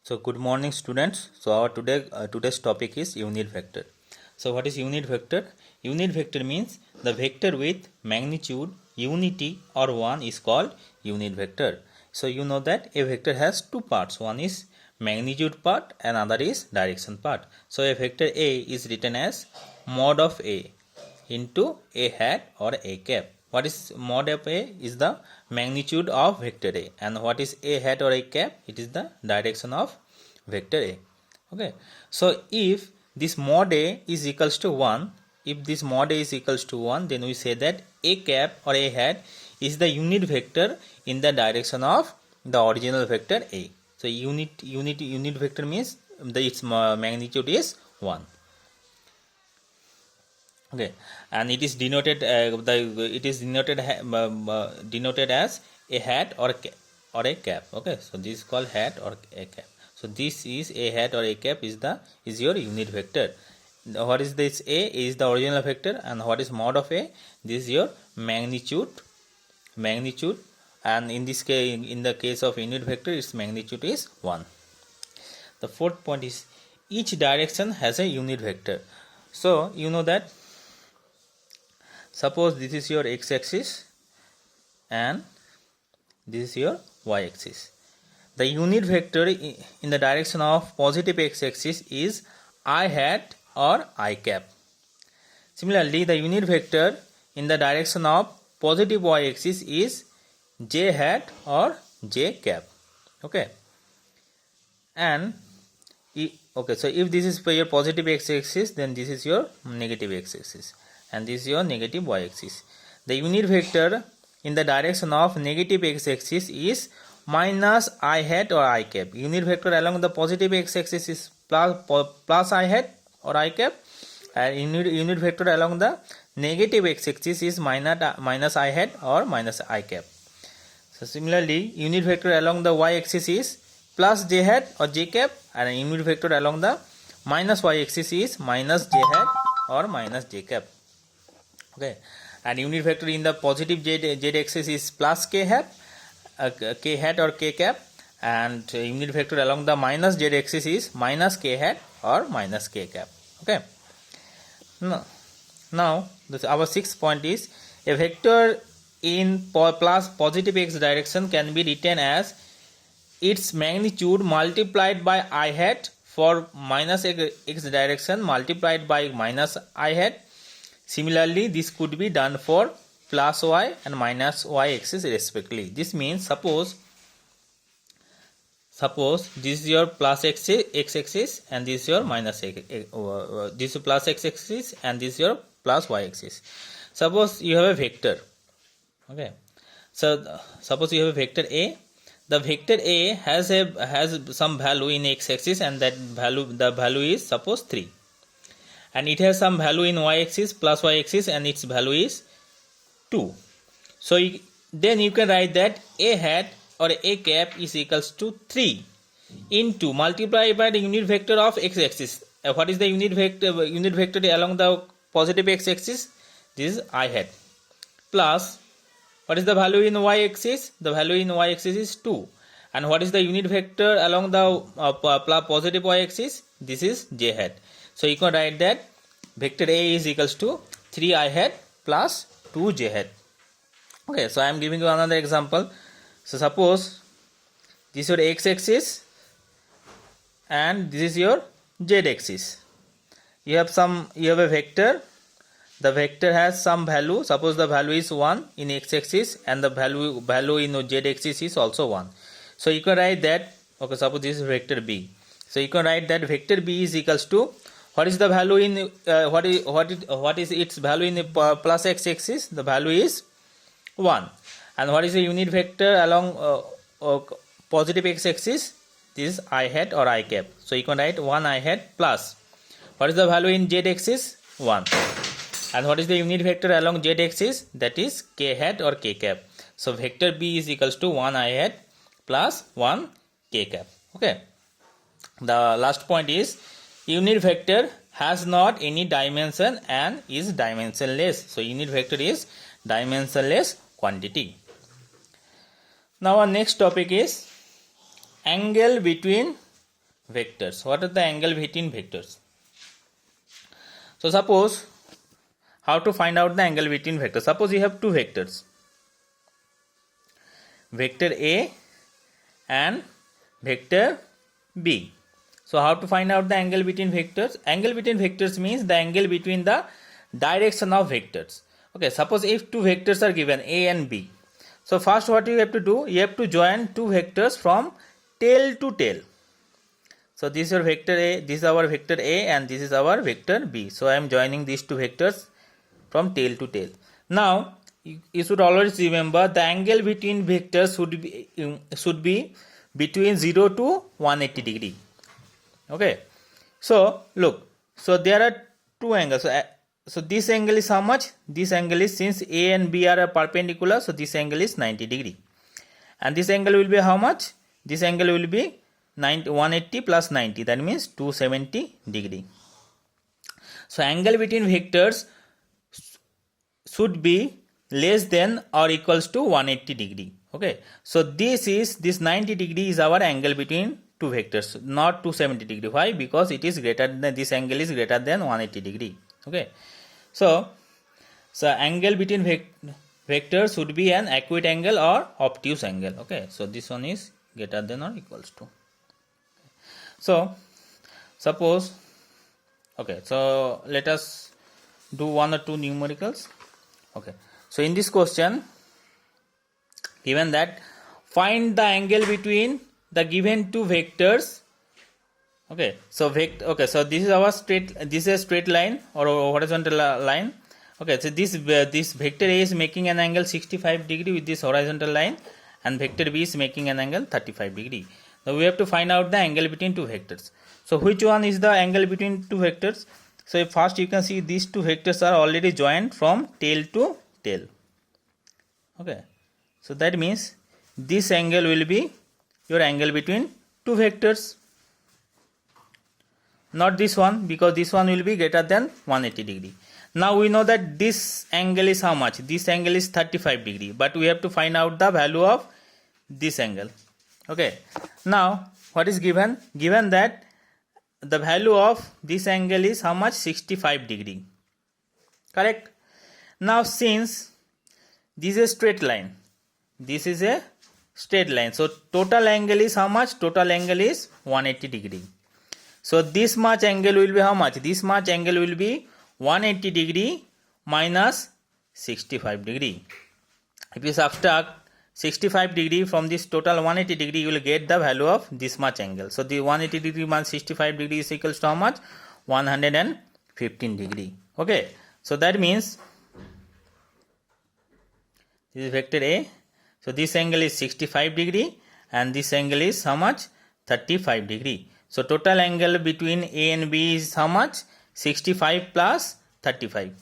So good morning students. So our today's topic is unit vector. So what is unit vector? Unit vector means the vector with magnitude unity or 1 is called unit vector. So you know that a vector has two parts. One is magnitude part and another is direction part. So a vector A is written as mod of A into a hat or a cap. What is mod of A is the magnitude of vector A, and what is a hat or a cap? It is the direction of vector A. Okay, so if this mod A is equals to 1, if this mod A is equals to 1, then we say that a cap or a hat is the unit vector in the direction of the original vector A. So unit vector means its magnitude is 1. Okay, and it is denoted denoted as a hat or a cap. Okay, so this is called hat or a cap. So this is a hat or a cap is your unit vector. What is this? A is the original vector, and what is mod of A? This is your magnitude, and in this case, in the case of unit vector, its magnitude is 1. The fourth point is each direction has a unit vector. So you know that, suppose this is your x-axis and this is your y-axis. The unit vector in the direction of positive x-axis is I hat or I cap. Similarly, the unit vector in the direction of positive y-axis is j hat or j cap. Okay, and okay, so if this is for your positive x-axis, then this is your negative x-axis, and this is your negative y-axis. The unit vector in the direction of negative x-axis is minus I hat or I cap. Unit vector along the positive x-axis is plus I hat or I cap, and unit vector along the negative x-axis is minus I hat or minus I cap. So similarly, unit vector along the y-axis is plus j hat or j cap, and unit vector along the minus y-axis is minus j hat or minus j cap. Okay, and unit vector in the positive z axis is plus k hat or k cap, and unit vector along the minus z axis is minus k hat or minus k cap. Okay, now our sixth point is a vector in plus positive x direction can be written as its magnitude multiplied by I hat for minus x direction multiplied by minus I hat. Similarly, this could be done for plus y and minus y axis respectively. This means suppose this is your plus x axis and this is your minus this is plus x axis and this is your plus y axis. Suppose you have a vector. Okay, so suppose you have a vector A. The vector A has some value in x axis, and the value is suppose 3. And it has some value in y-axis plus y-axis, and its value is 2. So then you can write that a hat or a cap is equals to 3 into multiplied by the unit vector of x-axis. What is the unit vector along the positive x-axis? This is I hat. Plus, what is the value in y-axis? The value in y-axis is 2. And what is the unit vector along the positive y-axis? This is j hat. So you can write that vector A is equals to 3 I hat plus 2 j hat. Okay, so I am giving you another example. So suppose this is your x-axis and this is your z-axis. You have a vector. The vector has some value. Suppose the value is 1 in x-axis and the value in z-axis is also 1. So you can write that, okay, suppose this is vector B. So you can write that vector B is equals to, what is the value in what is its value in the plus x-axis? The value is 1. And what is the unit vector along positive x-axis? This is I hat or I cap. So you can write 1 I hat plus, what is the value in z-axis? 1. And what is the unit vector along z-axis? That is k hat or k cap. So vector B is equals to 1 I hat plus 1 k cap. Okay. The last point is unit vector has not any dimension and is dimensionless. So unit vector is dimensionless quantity. Now our next topic is angle between vectors. What are the angle between vectors? So suppose, how to find out the angle between vectors? Suppose you have two vectors, vector A and vector B. So how to find out the angle between vectors? Angle between vectors means the angle between the direction of vectors. Okay, suppose if two vectors are given A and B. So first what you have to do, you have to join two vectors from tail to tail. So this is your vector A, this is our vector A and this is our vector B. So I am joining these two vectors from tail to tail. Now you should always remember the angle between vectors should be between 0 to 180 degree. Okay, so look, so there are two angles. So this angle is how much? This angle is, since A and B are perpendicular, so this angle is 90 degree. And this angle will be how much? This angle will be 180 plus 90, that means 270 degree. So angle between vectors should be less than or equals to 180 degree. Okay, so this 90 degree is our angle between two vectors, not 270 degree. Why? Because it is greater than, this angle is greater than 180 degree. Okay, so angle between vectors should be an acute angle or obtuse angle. Okay, so this one is greater than or equals to. So suppose, okay, so let us do one or two numericals. Okay, so in this question, given that find the angle between the given two vectors. Okay, so so this is our this is a straight line or horizontal line. Okay, so this vector A is making an angle 65 degree with this horizontal line, and vector B is making an angle 35 degree. Now we have to find out the angle between two vectors. So which one is the angle between two vectors? So first you can see these two vectors are already joined from tail to tail. Okay, so that means this angle will be your angle between two vectors, not this one, because this one will be greater than 180 degree. Now we know that this angle is how much? This angle is 35 degree, but we have to find out the value of this angle. Okay, now what is given? Given that the value of this angle is how much? 65 degree. Correct? Now since this is a straight line, this is a straight line, so total angle is how much? Total angle is 180 degree. So this much angle will be how much? This much angle will be 180 degree minus 65 degree. If you subtract 65 degree from this total 180 degree, you will get the value of this much angle. So the 180 degree minus 65 degree is equals to how much? 115 degree. Okay, so that means this is vector A. So this angle is 65 degree and this angle is how much? 35 degree. So total angle between A and B is how much? 65 plus 35.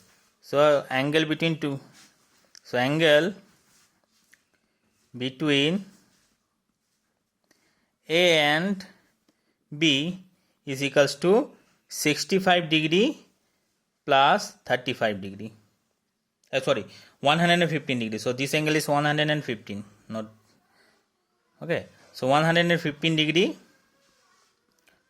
So angle between two. So angle between A and B is equals to 65 degree plus 35 degree. 115 degree. So this angle is 115. Not okay. So 115 degree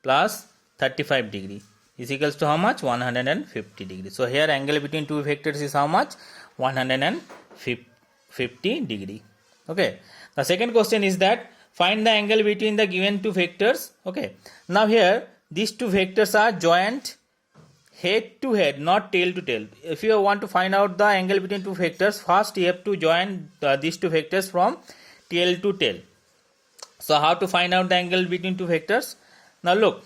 plus 35 degree is equals to how much? 150 degree. So here angle between two vectors is how much? 150 degree. Okay. The second question is that find the angle between the given two vectors. Okay. Now here these two vectors are joined head to head, not tail to tail. If you want to find out the angle between two vectors, first you have to join these two vectors from tail to tail. So how to find out the angle between two vectors? Now look,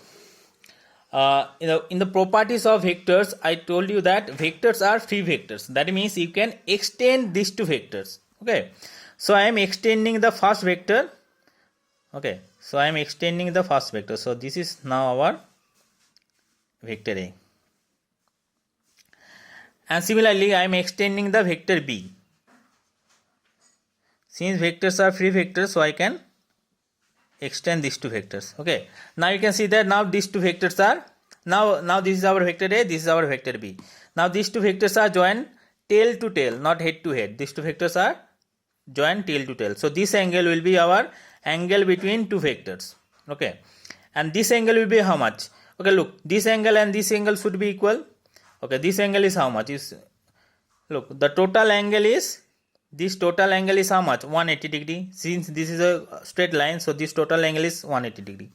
in the properties of vectors, I told you that vectors are free vectors. That means you can extend these two vectors. Okay, so I am extending the first vector. Okay, so I am extending the first vector. So this is now our vector A. And similarly, I am extending the vector B. Since vectors are free vectors, so I can extend these two vectors. Okay. Now you can see that now these two vectors are, now this is our vector A, this is our vector B. Now these two vectors are joined tail to tail, not head to head. These two vectors are joined tail to tail. So this angle will be our angle between two vectors. Okay. and this angle will be how much? Okay, look, this angle and this angle should be equal. Okay, this angle is how much? Is, look, the total angle is, this total angle is how much? 180 degree. Since this is a straight line, so this total angle is 180 degree.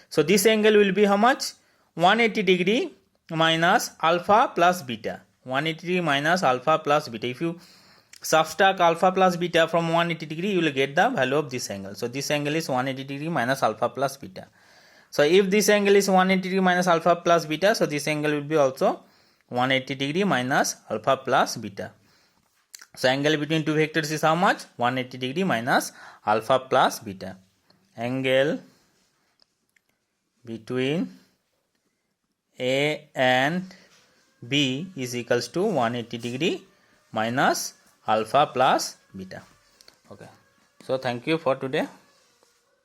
So this angle will be how much? 180 degree minus alpha plus beta. 180 degree minus alpha plus beta. If you subtract alpha plus beta from 180 degree, you will get the value of this angle. So this angle is 180 degree minus alpha plus beta. So if this angle is 180 degree minus alpha plus beta, so this angle will be also 180 degree minus alpha plus beta. So angle between two vectors is how much? 180 degree minus alpha plus beta. Angle between A and B is equals to 180 degree minus alpha plus beta. Okay. So thank you for today.